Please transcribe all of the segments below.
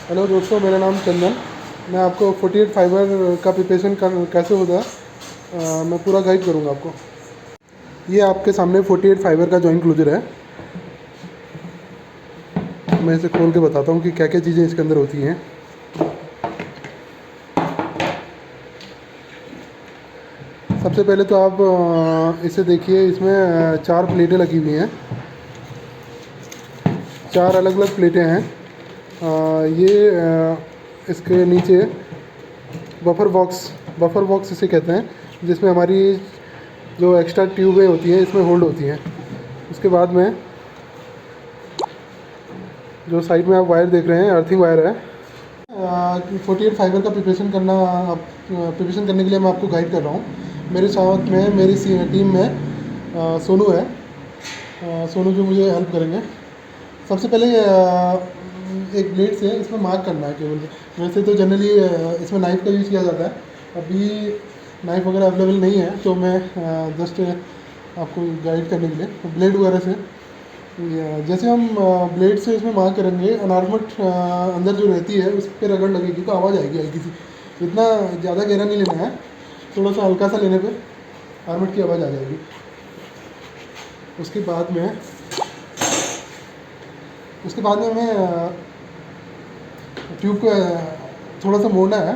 Hello दोस्तों, मेरा नाम चंदन। मैं आपको 48 फाइबर का प्रिपरेशन कैसे होता है मैं पूरा गाइड करूँगा आपको। ये आपके सामने 48 फाइबर का जॉइंट क्लोजर है। मैं इसे खोल के बताता हूँ कि क्या क्या चीज़ें इसके अंदर होती हैं। सबसे पहले तो आप इसे देखिए, इसमें 4 प्लेटें लगी हुई हैं। 4 अलग अलग प्लेटें हैं। इसके नीचे बफर बॉक्स इसे कहते हैं, जिसमें हमारी जो एक्स्ट्रा ट्यूबें होती हैं इसमें होल्ड होती हैं। उसके बाद में जो साइड में आप वायर देख रहे हैं, अर्थिंग वायर है। 48 फाइबर का प्रिपरेशन करने के लिए मैं आपको गाइड कर रहा हूँ। मेरे साथ में मेरी टीम में सोनू है। सोनू जो मुझे हेल्प करेंगे। सबसे पहले एक ब्लेड से इसमें मार्क करना है केवल। वैसे तो जनरली इसमें नाइफ़ का यूज़ किया जाता है। अभी नाइफ़ वगैरह अवेलेबल नहीं है, तो मैं जस्ट आपको गाइड करने के लिए ब्लेड वगैरह से जैसे हम ब्लेड से इसमें मार्क करेंगे, अनारमट अंदर जो रहती है उस पर रगड़ लगेगी तो आवाज़ आएगी हल्की सी। इतना ज़्यादा गहरा नहीं लेना है, थोड़ा सा हल्का सा लेने पे आर्मट की आवाज़ आ जाएगी। उसके बाद में हमें ट्यूब को थोड़ा सा मोड़ना है।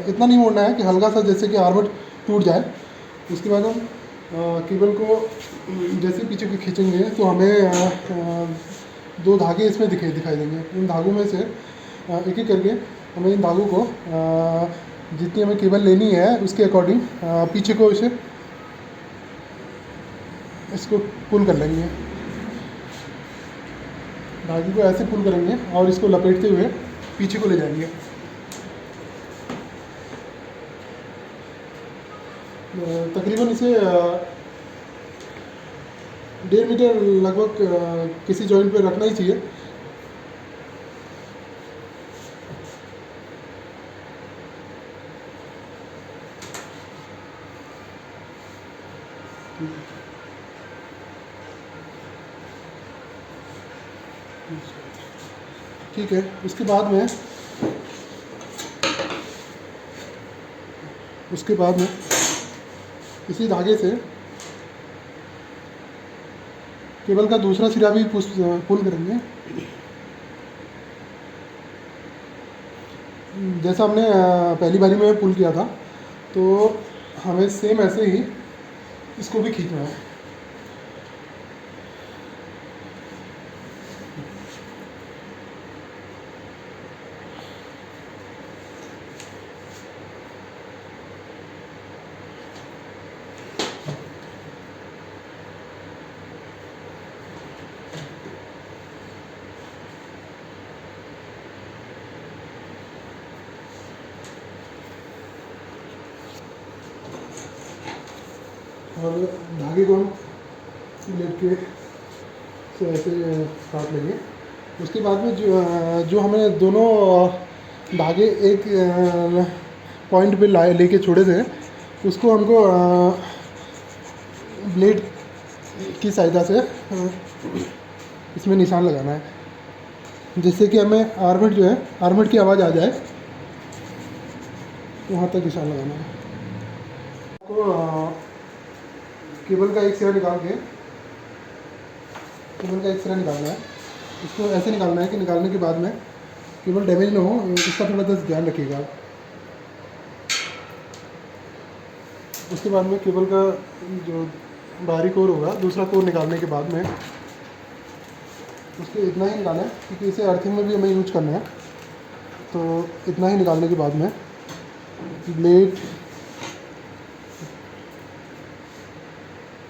इतना नहीं मोड़ना है कि हल्का सा, जैसे कि आर्मट टूट जाए। उसके बाद हम केबल को जैसे पीछे को खींचेंगे तो हमें 2 धागे इसमें दिखाई देंगे। इन धागों में से एक एक करके हमें इन धागों को जितनी हमें केबल लेनी है उसके अकॉर्डिंग पीछे को इसको पुल कर लेंगे। धागे को ऐसे पुल करेंगे और इसको लपेटते हुए पीछे को ले जाएंगे। तकरीबन इसे 1.5 मीटर लगभग किसी जॉइंट पे रखना ही चाहिए। ठीक है। उसके बाद में इसी धागे से केबल का दूसरा सिरा भी पुल करेंगे। जैसा हमने पहली बारी में पुल किया था, तो हमें सेम ऐसे ही इसको भी खींचना है। और धागे को हम ब्लेड के से ऐसे काट लेंगे। उसके बाद में जो हमें दोनों धागे एक पॉइंट पे लेके छोड़े थे, उसको हमको ब्लेड की सहायता से इसमें निशान लगाना है, जिससे कि हमें आर्मट की आवाज़ आ जाए। वहाँ तक निशान लगाना है। आपको केबल का एक सिरा निकालना है। इसको ऐसे निकालना है कि निकालने के बाद में केबल डैमेज ना हो, इसका थोड़ा सा ध्यान रखिएगा। उसके बाद में केबल का जो बाहरी कोर होगा, दूसरा कोर निकालने के बाद में उसको इतना ही निकालना है, क्योंकि इसे अर्थिंग में भी हमें यूज करना है। तो इतना ही निकालने के बाद में ब्लेड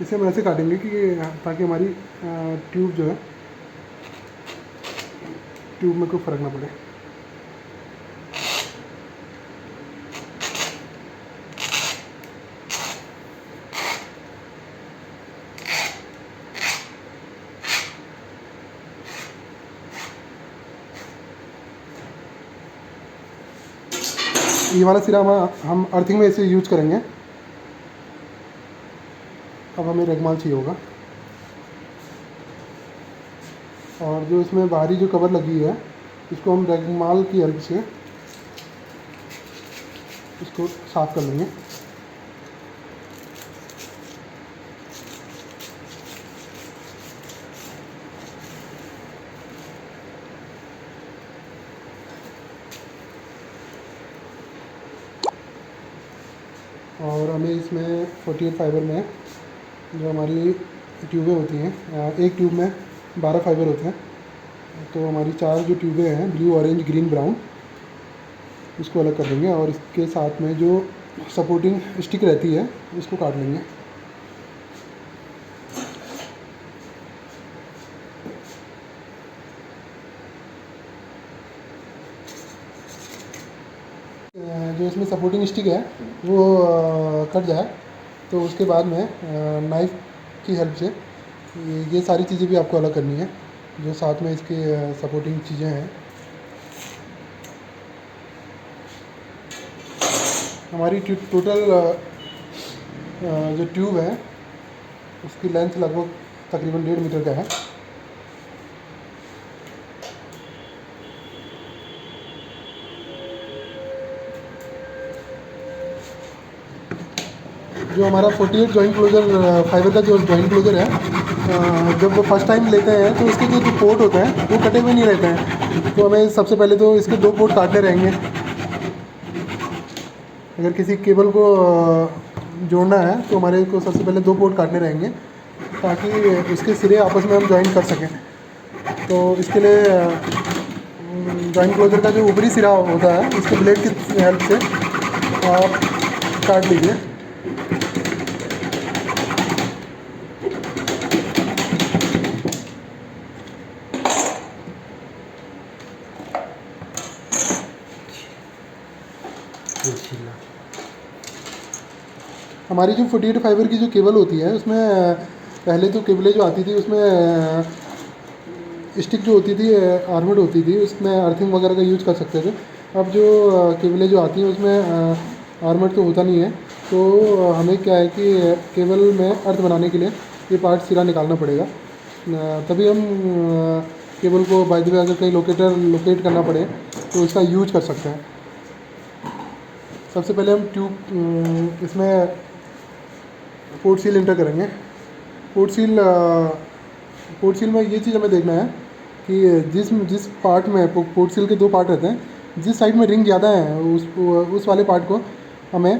इसे हम ऐसे काटेंगे कि ताकि हमारी ट्यूब जो है, ट्यूब में कोई फ़र्क ना पड़े। ये वाला सिरा हम अर्थिंग में इसे यूज करेंगे। अब हमें रेगमाल चाहिए होगा, और जो इसमें बाहरी जो कवर लगी है इसको हम रगमाल की हेल्प से इसको साफ़ कर लेंगे। और हमें इसमें 48 फाइबर में जो हमारी ट्यूबें होती हैं, एक ट्यूब में 12 फाइबर होते हैं, तो हमारी 4 जो ट्यूबें हैं ब्लू, ऑरेंज, ग्रीन, ब्राउन, इसको अलग कर देंगे और इसके साथ में जो सपोर्टिंग स्टिक रहती है इसको काट लेंगे। जो इसमें सपोर्टिंग स्टिक है वो कट जाए तो उसके बाद में नाइफ़ की हेल्प से ये सारी चीज़ें भी आपको अलग करनी है जो साथ में इसके सपोर्टिंग चीज़ें हैं। हमारी टोटल जो ट्यूब है उसकी लेंथ लगभग तकरीबन 1.5 मीटर का है। जो हमारा 48 जॉइंट क्लोजर फाइबर का जो जॉइंट क्लोजर है, जब वो फर्स्ट टाइम लेते हैं तो इसके जो पोर्ट होते हैं वो कटे हुए नहीं रहते हैं, तो हमें सबसे पहले तो इसके 2 पोर्ट काटने रहेंगे। अगर किसी केबल को जोड़ना है तो हमारे को सबसे पहले 2 पोर्ट काटने रहेंगे ताकि उसके सिरे आपस में हम जॉइन कर सकें। तो इसके लिए जॉइंट क्लोजर का जो ऊपरी सिरा होता है इसके ब्लेड की हेल्प से आप काट लीजिए। हमारी जो 48 फाइबर की जो केबल होती है उसमें पहले तो केबलें जो आती थी उसमें स्टिक जो होती थी आर्मर्ड होती थी, उसमें अर्थिंग वगैरह का यूज़ कर सकते थे। अब जो केबलें जो आती हैं उसमें आर्मर्ड तो होता नहीं है, तो हमें क्या है कि केबल में अर्थ बनाने के लिए ये पार्ट सिरा निकालना पड़ेगा, तभी हम केबल को बाय द वे अगर कहीं लोकेट करना पड़े तो इसका यूज कर सकते हैं। सबसे पहले हम ट्यूब इसमें पोर्ट सील इंटर करेंगे। पोर्ट सील में ये चीज़ हमें देखना है कि जिस पार्ट में पोर्ट सील के 2 पार्ट रहते हैं, जिस साइड में रिंग ज़्यादा है उस वाले पार्ट को हमें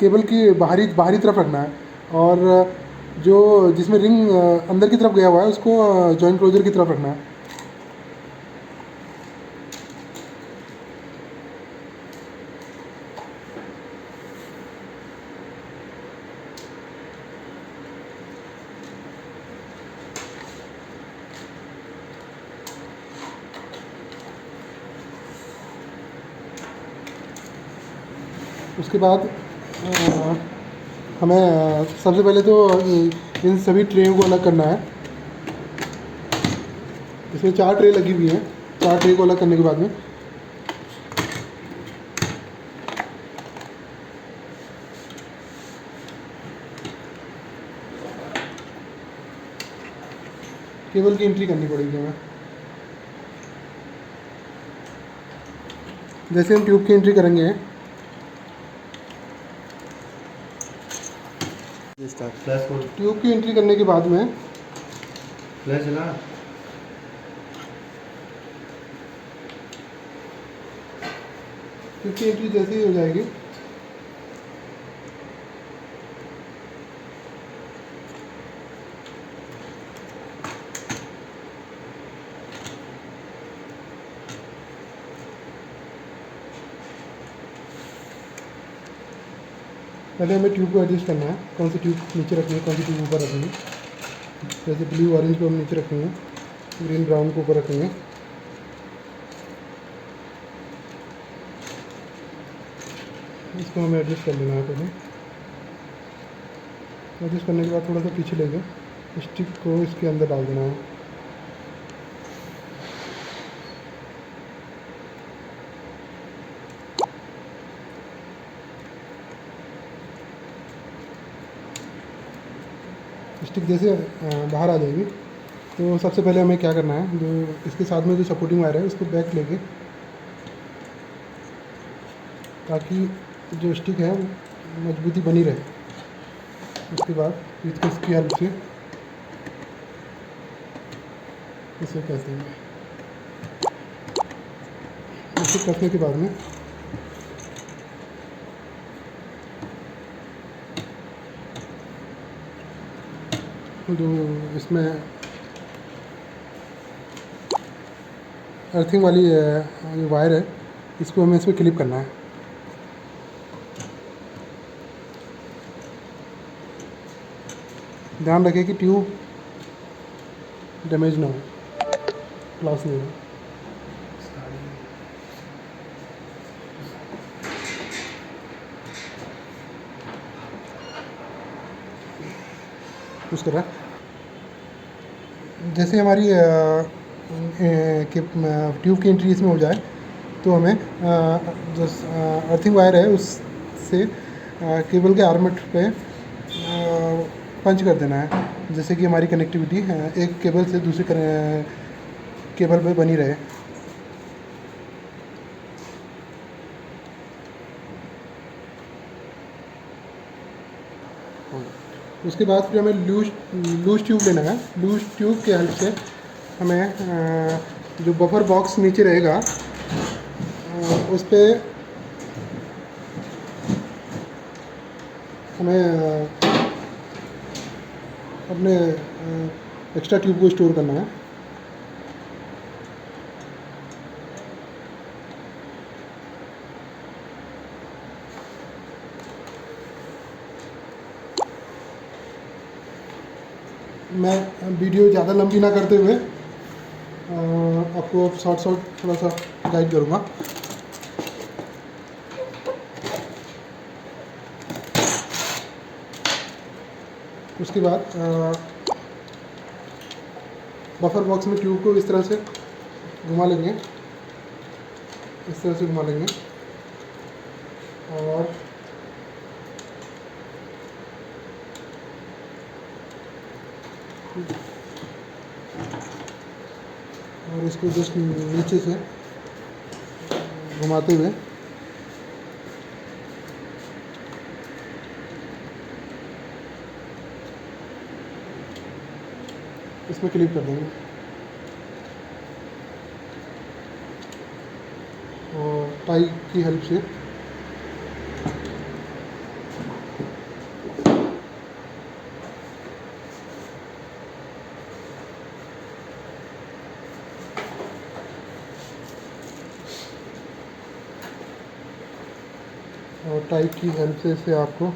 केबल की बाहरी तरफ रखना है, और जो जिसमें रिंग अंदर की तरफ गया हुआ है उसको जॉइंट क्लोजर की तरफ रखना है। उसके बाद हमें सबसे पहले तो इन सभी ट्रेयों को अलग करना है। इसमें 4 ट्रे लगी हुई हैं। 4 ट्रे को अलग करने के बाद में केबल की एंट्री करनी पड़ेगी हमें। जैसे हम ट्यूब की एंट्री करेंगे, ट्यूब की एंट्री करने के बाद में ट्यूब की एंट्री जैसे ही हो जाएगी पहले हमें ट्यूब को एडजस्ट करना है, कौन सी ट्यूब नीचे रखनी है, कौन सी ट्यूब ऊपर रखनी है। जैसे ब्लू ऑरेंज को हम नीचे रखेंगे, ग्रीन ब्राउन को ऊपर रखेंगे। इसको हमें एडजस्ट कर लेना है। पहले एडजस्ट करने के बाद थोड़ा सा पीछे लेके स्टिक को इसके अंदर डाल देना है। स्टिक जैसे बाहर आ जाएगी तो सबसे पहले हमें क्या करना है, जो इसके साथ में जो सपोर्टिंग वायर है उसको बैक लेके, ताकि जो स्टिक है वो मजबूती बनी रहे। उसके बाद इसकी हेल्प से इसे कहते हैं, इसे कसने के बाद में जो इसमें अर्थिंग वाली ये वायर है, इसको हमें इसमें क्लिप करना है। ध्यान रखें कि ट्यूब डैमेज ना हो, क्लास नहीं हो। उस तरह जैसे हमारी ट्यूब की एंट्री इसमें हो जाए तो हमें जो अर्थिंग वायर है उससे केबल के आर्मेट पे पंच कर देना है, जैसे कि हमारी कनेक्टिविटी एक केबल से दूसरी केबल पे बनी रहे। उसके बाद फिर हमें लूज ट्यूब लेना है। लूज ट्यूब के हेल्प से हमें जो बफर बॉक्स नीचे रहेगा उस पर हमें अपने एक्स्ट्रा ट्यूब को स्टोर करना है। मैं वीडियो ज़्यादा लंबी ना करते हुए आपको शॉर्ट थोड़ा सा गाइड करूँगा। उसके बाद बफर बॉक्स में ट्यूब को इस तरह से घुमा लेंगे, इस तरह से घुमा लेंगे और इसको जस्ट नीचे से घुमाते हुए इसमें क्लिप कर देंगे और टाई की हेल्प से इसे आपको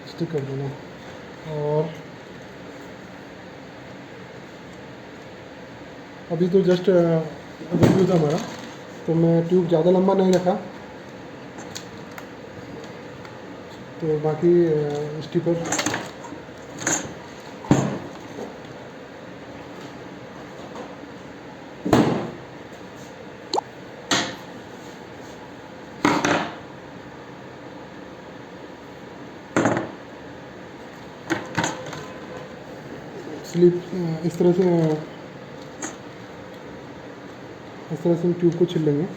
स्टिक कर देना। और अभी तो जस्ट रिव्यू था हमारा, तो मैं ट्यूब ज़्यादा लंबा नहीं रखा, तो बाकी स्टिकर स्लिप इस तरह से हम ट्यूब को छिल लेंगे।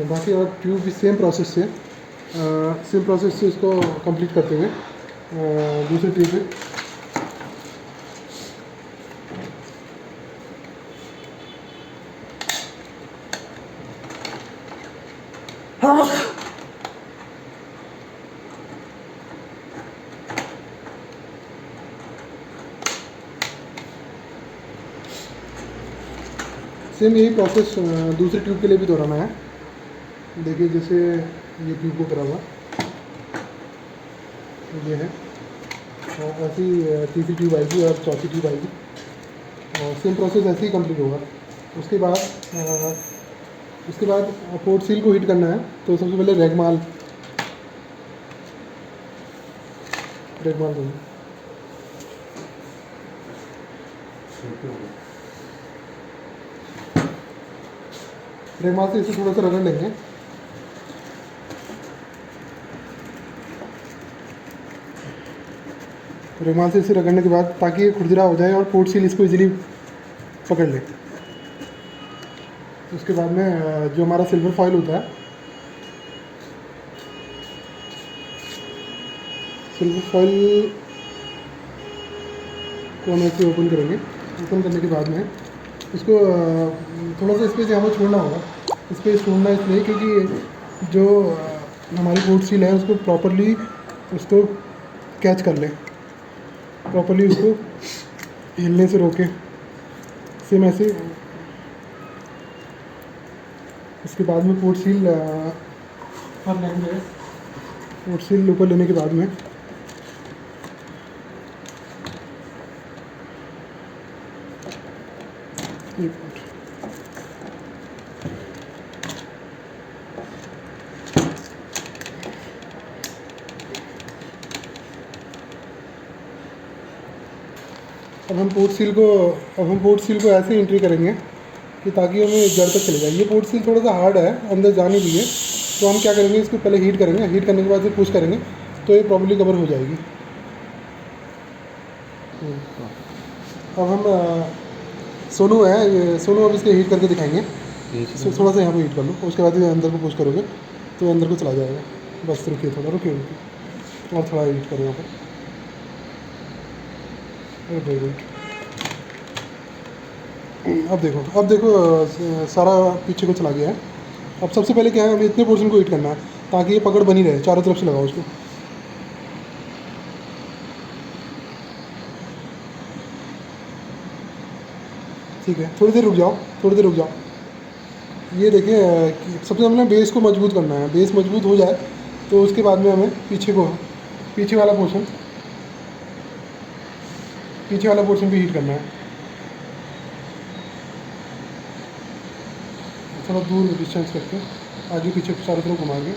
बाकी और ट्यूब भी सेम प्रोसेस से इसको कंप्लीट करते हुए दूसरी ट्यूब पे सेम यही प्रोसेस दूसरी ट्यूब के लिए भी दोहराना है। देखिए जैसे ये ट्यूब को करा हुआ ये है, ऐसी तीसरी ट्यूब आएगी और चौथी ट्यूब आएगी, और सेम प्रोसेस ऐसे ही कंप्लीट होगा। उसके बाद पोर्ट सील को हीट करना है। तो सबसे पहले रेगमाल देंगे। रेगमाल से इसे थोड़ा सा रगड़ लेंगे। रेगमाल से इसे रगड़ने के बाद ताकि ये खुरदरा हो जाए और पोर्ट सील इसको इजीली पकड़ ले। उसके बाद में जो हमारा सिल्वर फॉयल होता है, सिल्वर फॉयल को हम ऐसे ओपन करेंगे। ओपन करने के बाद में इसको थोड़ा सा स्पेस यहाँ पर छोड़ना होगा। स्पेस छोड़ना इसलिए क्योंकि जो हमारी पोर्ट सील है उसको प्रॉपरली उसको कैच कर ले, प्रॉपरली उसको हिलने से रोके। सेम ऐसे इसके बाद में पोर्ट सील पर लेंगे। पोर्ट सील ऊपर लेने के बाद में अब हम पोर्ट सील को ऐसे एंट्री करेंगे कि ताकि हमें जड़ तक चले जाए। ये पोर्ट सील थोड़ा सा हार्ड है, अंदर जाने के लिए, तो हम क्या करेंगे, इसको पहले हीट करेंगे। हीट करने के बाद फिर पुश करेंगे तो ये प्रॉपर्ली कवर हो जाएगी। अब हम सोनू है, ये सोनू अब इसके हीट करके दिखाएंगे। थोड़ा सा यहाँ पे हीट कर लो, उसके बाद अंदर को पुश करोगे तो अंदर को चला जाएगा। बस रुकिए, थोड़ा रुकिए और थोड़ा हीट करो यहाँ पर। Very good. अब देखो सारा पीछे को चला गया है। अब सबसे पहले क्या है, हमें इतने पोर्शन को हीट करना है ताकि ये पकड़ बनी रहे। चारों तरफ से लगाओ उसको। ठीक है, थोड़ी देर रुक जाओ। ये देखिए, सबसे पहले बेस को मजबूत करना है। बेस मजबूत हो जाए तो उसके बाद में हमें पीछे वाला पोर्शन भी हीट करना है। थोड़ा दूर डिस्टेंस करके आगे पीछे चारों तरफ घुमाएंगे।